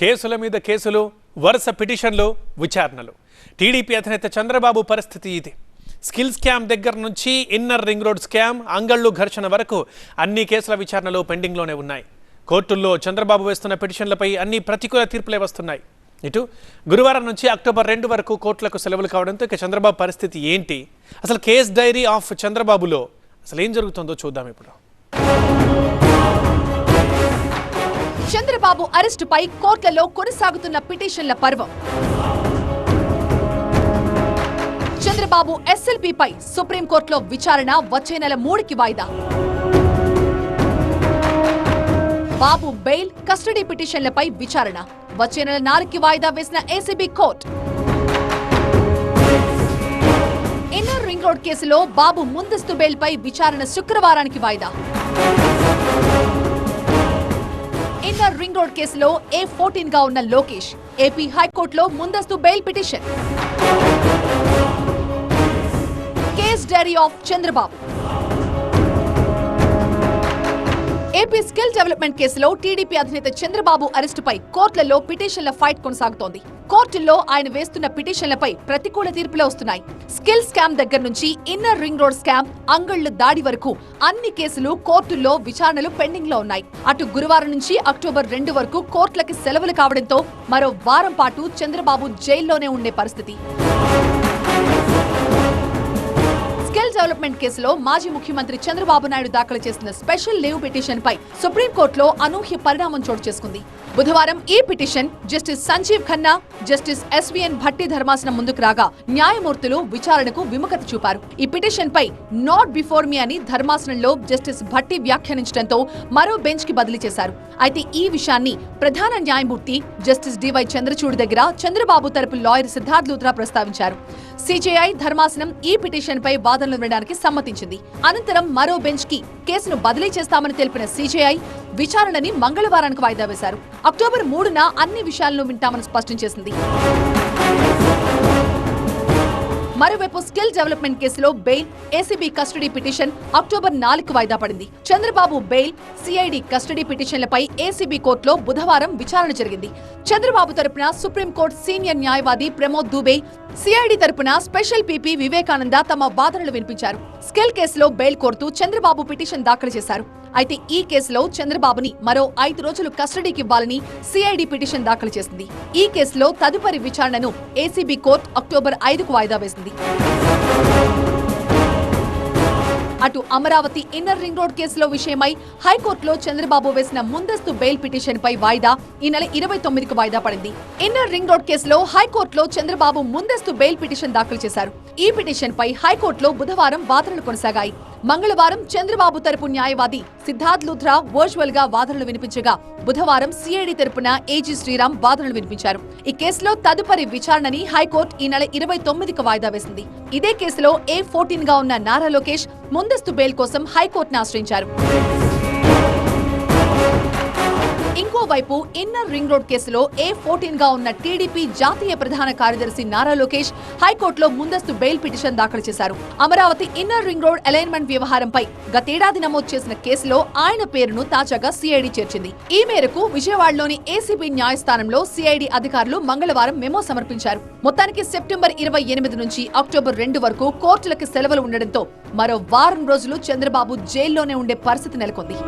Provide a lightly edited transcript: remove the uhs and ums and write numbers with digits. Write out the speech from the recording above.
కేసుల మీద కేసులు, వరుస పిటిషన్లు, విచారణలు. టీడీపీ అధినేత చంద్రబాబు పరిస్థితి ఇది. స్కిల్ స్కామ్ దగ్గర నుంచి ఇన్నర్ రింగ్ రోడ్ స్కామ్, అంగళ్ళు ఘర్షణ వరకు అన్ని కేసుల విచారణలు పెండింగ్లోనే ఉన్నాయి. కోర్టుల్లో చంద్రబాబు వేస్తున్న పిటిషన్లపై అన్ని ప్రతికూల తీర్పులే వస్తున్నాయి. ఇటు గురువారం నుంచి అక్టోబర్ 2 వరకు కోర్టులకు సెలవులు కావడంతో ఇక చంద్రబాబు పరిస్థితి ఏంటి, అసలు కేస్ డైరీ ఆఫ్ చంద్రబాబులో అసలు ఏం జరుగుతుందో చూద్దాం ఇప్పుడు. చంద్రబాబు అరెస్టుపై కోర్టులలో కొనసాగుతున్న పిటిషన్ల పర్వం. చంద్రబాబు ఎస్ఎల్పీపై సుప్రీంకోర్టులో విచారణ వచ్చే నెల 3కి వాయిదా. బాబు బెయిల్, కస్టడీ పిటిషన్లపై విచారణ వచ్చే నెల 4కి వాయిదా వేసిన ACB court. Inner ring road కేసులో బాబు ముందస్తు బెయిల్పై విచారణ శుక్రవారానికి వాయిదా. ఇన్నర్ రింగ్ రోడ్ కేసులో A14 గా ఉన్న లోకేష్ ఏపీ హైకోర్టులో ముందస్తు bail petition. Case diary of Chandrababu. AP skill development కేసులో టీడీపీ అధినేత చంద్రబాబు అరెస్టుపై కోర్టులలో పిటిషన్ల ఫైట్ కొనసాగుతోంది. కోర్టుల్లో ఆయన వేస్తున్న పిటిషన్లపై ప్రతికూల తీర్పులే వస్తున్నాయి. స్కిల్ స్కామ్ దగ్గర నుంచి ఇన్నర్ రింగ్ రోడ్ స్కామ్, అంగళ్ల దాడి వరకు అన్ని కేసులు కోర్టుల్లో విచారణలు పెండింగ్ లో ఉన్నాయి. అటు గురువారం నుంచి అక్టోబర్ 2 వరకు కోర్టులకి సెలవులు కావడంతో మరో వారం పాటు చంద్రబాబు జైల్లోనే ఉండే పరిస్థితి. స్కిల్ డెవలప్మెంట్ కేసులో మాజీ ముఖ్యమంత్రి చంద్రబాబు నాయుడు దాఖలు చేసిన స్పెషల్ లీవ్ పిటిషన్ పై సుప్రీంకోర్టులో అనూహ్య పరిణామం చోటు చేసుకుంది. బుధవారం ఈ petition justice Sanjiv Khanna, justice SVN Bhatti ధర్మాసనం ముందుకు రాగా న్యాయమూర్తులు విచారణకు విముఖత చూపారు. ఈ పిటిషన్ పై నాట్ బిఫోర్ మీ అని ధర్మాసనంలో జస్టిస్ భట్టి వ్యాఖ్యానించడంతో మరో బెంచ్ కి బదిలీ చేశారు. అయితే ఈ విషయాన్ని ప్రధాన న్యాయమూర్తి జస్టిస్ డివై చంద్రచూడ్ దగ్గర చంద్రబాబు తరపు లాయర్ సిద్ధార్థ్ లూథ్రా ప్రస్తావించారు. సిజేఐ ధర్మాసనం ఈ పిటిషన్ పై వాదనలు వినడానికి సమ్మతించింది. అనంతరం మరో బెంచ్ కి కేసును బదిలీ చేస్తామని తెలిపిన సిజేఐ విచారణని మంగళవారానికి వాయిదా వేశారు. అక్టోబర్ 3న అన్ని విషయాలను వింటామని స్పష్టం చేసింది. మరోవైపు స్కిల్ డెవలప్మెంట్ కేసులో bail, ACB custody petition October 4కు వాయిదా పడింది. చంద్రబాబు బెయిల్, సిఐడి కస్టడీ పిటిషన్లపై ఏసీబీ కోర్టులో బుధవారం విచారణ జరిగింది. చంద్రబాబు తరపున సుప్రీంకోర్టు సీనియర్ న్యాయవాది ప్రమోద్ దుబే, సిఐడి తరపున స్పెషల్ పీపీ వివేకానంద తమ వాదనలు వినిపించారు. స్కిల్ కేసులో బెయిల్ కోరుతూ చంద్రబాబు పిటిషన్ దాఖలు చేశారు. అయితే ఈ కేసులో చంద్రబాబుని మరో 5 రోజులు కస్టడీకి ఇవ్వాలని సిఐడి పిటిషన్ దాఖలు చేసింది. ఈ కేసులో తదుపరి విచారణను ఏసీబీ కోర్టు అక్టోబర్ 5కు వాయిదా వేసింది. అటు అమరావతి ఇన్నర్ రింగ్ రోడ్ కేసులో విషయమై హైకోర్టులో చంద్రబాబు వేసిన ముందస్తు బెయిల్ పిటిషన్ పై వాయిదా ఈ నెల 29కు వాయిదా పడింది. ఇన్నర్ రింగ్ రోడ్ కేసులో హైకోర్టులో చంద్రబాబు ముందస్తు బెయిల్ పిటిషన్ దాఖలు చేశారు. ఈ పిటిషన్ పై హైకోర్టులో బుధవారం వాదనలు కొనసాగాయి. మంగళవారం చంద్రబాబు తరపు న్యాయవాది సిద్ధార్థ్ లూథ్రా వర్చువల్ గా వాదనలు వినిపించగా బుధవారం సిఐడి తరపున ఏజీ శ్రీరామ్ వాదనలు వినిపించారు. ఈ కేసులో తదుపరి విచారణని హైకోర్టు ఈ నెల 29కు వాయిదా వేసింది. ఇదే కేసులో A14 గా ఉన్న నారా లోకేష్ ముందస్తు బెయిల్ కోసం హైకోర్టును ఆశ్రయించారు. ఇంకోవైపు ఇన్నర్ రింగ్ రోడ్ కేసులో A14 గా ఉన్న టీడీపీ జాతీయ ప్రధాన కార్యదర్శి నారా లోకేష్ హైకోర్టులో ముందస్తు బెయిల్ పిటిషన్ దాఖలు చేశారు. Amaravati inner ring road alignment వ్యవహారంపై గతేడాది నమోదు చేసిన కేసులో ఆయన పేరును తాజాగా సిఐడి చేర్చింది. ఈ మేరకు విజయవాడలోని ఏసీబీ న్యాయస్థానంలో సిఐడి అధికారులు మంగళవారం మెమో సమర్పించారు. మొత్తానికి సెప్టెంబర్ 28 నుంచి అక్టోబర్ 2 వరకు కోర్టులకు సెలవులు ఉండడంతో మరో వారం రోజులు చంద్రబాబు జైల్లోనే ఉండే పరిస్థితి నెలకొంది.